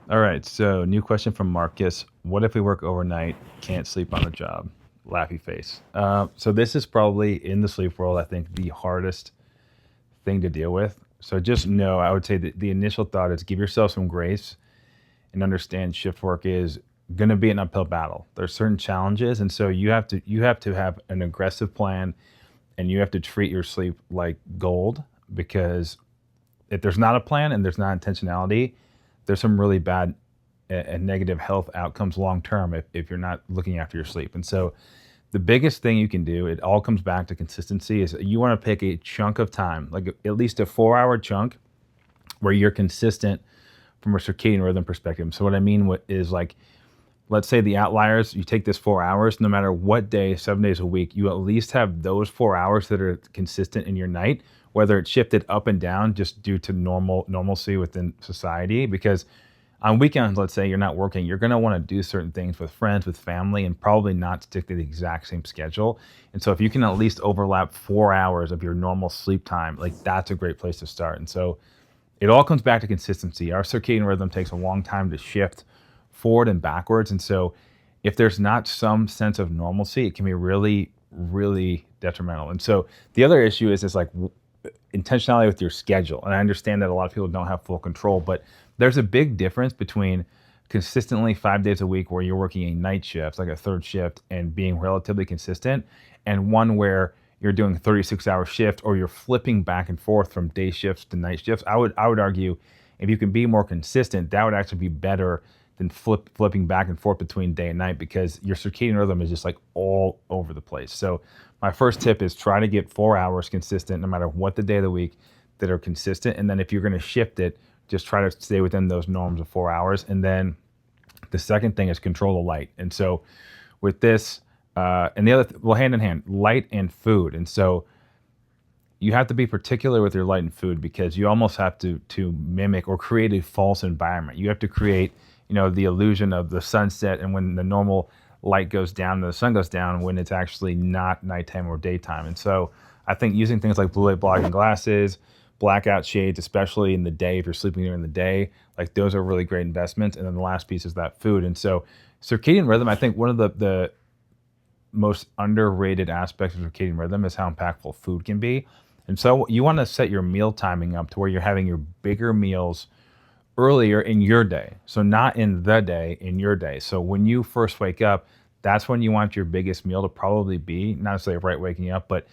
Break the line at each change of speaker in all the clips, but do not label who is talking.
All right, so new question from Marcus. What if we work overnight, can't sleep on the job? Laughy face. So this is probably in the sleep world, I think, the hardest thing to deal with. So just know, I would say that the initial thought is give yourself some grace and understand shift work is going to be an uphill battle. There's certain challenges, and so you have to have an aggressive plan, and you have to treat your sleep like gold because if there's not a plan and there's not intentionality, there's some really bad and negative health outcomes long term if you're not looking after your sleep. And so the biggest thing you can do, it all comes back to consistency, is you want to pick a chunk of time, like at least a 4 hour chunk where you're consistent from a circadian rhythm perspective. So what I mean is like, let's say the outliers, you take this 4 hours, no matter what day, 7 days a week, you at least have those 4 hours that are consistent in your night, whether it's shifted up and down just due to normalcy within society. Because on weekends, let's say you're not working, you're going to want to do certain things with friends, with family, and probably not stick to the exact same schedule. And so if you can at least overlap 4 hours of your normal sleep time, like that's a great place to start. And so it all comes back to consistency. Our circadian rhythm takes a long time to shift forward and backwards. And so if there's not some sense of normalcy, it can be really, really detrimental. And so the other issue is like intentionality with your schedule. And I understand that a lot of people don't have full control, but there's a big difference between consistently 5 days a week where you're working a night shift, like a third shift, and being relatively consistent, and one where you're doing a 36-hour shift or you're flipping back and forth from day shifts to night shifts. I would argue if you can be more consistent, that would actually be better than flipping back and forth between day and night, because your circadian rhythm is just like all over the place. So my first tip is try to get 4 hours consistent no matter what the day of the week that are consistent. And then if you're going to shift it, just try to stay within those norms of 4 hours. And then the second thing is control the light. And so with this, and the other, well, hand in hand, light and food. And so you have to be particular with your light and food because you almost have to mimic or create a false environment. You have to create, the illusion of the sunset and when the normal light goes down and the sun goes down when it's actually not nighttime or daytime. And so I think using things like blue light blocking glasses, blackout shades, especially in the day, if you're sleeping during the day, like those are really great investments. And then the last piece is that food. And so circadian rhythm, I think one of the most underrated aspects of circadian rhythm is how impactful food can be. And so you want to set your meal timing up to where you're having your bigger meals earlier in your day. So not in the day, in your day. So when you first wake up, that's when you want your biggest meal to probably be, not necessarily right waking up, but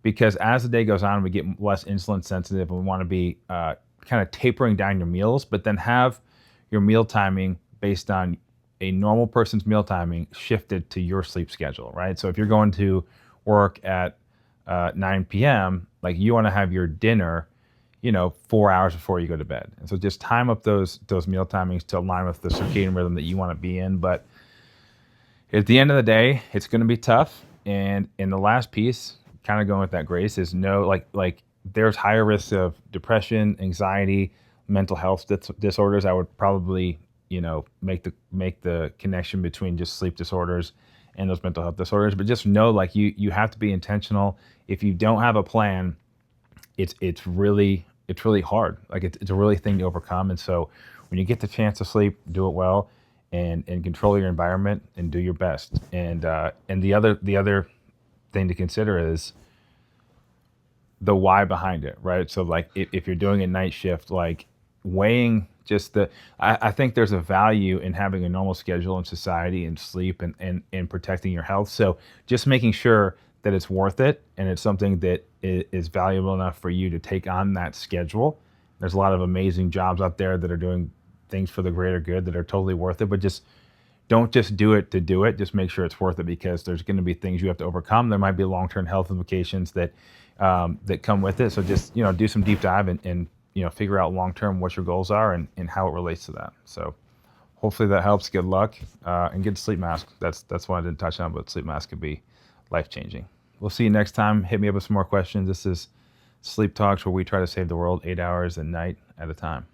because as the day goes on, we get less insulin sensitive and we want to be kind of tapering down your meals, but then have your meal timing based on a normal person's meal timing shifted to your sleep schedule, right? So if you're going to work at 9 p.m., like you want to have your dinner, 4 hours before you go to bed. And so just time up those meal timings to align with the circadian rhythm that you want to be in. But at the end of the day, it's going to be tough. And in the last piece, kind of going with that grace, is like there's higher risks of depression, anxiety, mental health disorders. I would probably make the connection between just sleep disorders and those mental health disorders. But just know, like you have to be intentional. If you don't have a plan, it's really hard. Like it's a really thing to overcome. And so when you get the chance to sleep, do it well, and control your environment and do your best. And the other thing to consider is the why behind it, right? So like if you're doing a night shift, like weighing just I think there's a value in having a normal schedule in society and sleep and protecting your health. So just making sure that it's worth it and it's something that is valuable enough for you to take on that schedule. There's a lot of amazing jobs out there that are doing things for the greater good that are totally worth it, but just don't just do it to do it. Just make sure it's worth it, because there's going to be things you have to overcome. There might be long-term health implications that come with it. So just do some deep dive and figure out long-term what your goals are and how it relates to that. So hopefully that helps. Good luck and get a sleep mask. That's one I didn't touch on, but sleep mask could be life-changing. We'll see you next time. Hit me up with some more questions. This is Sleep Talks, where we try to save the world 8 hours a night at a time.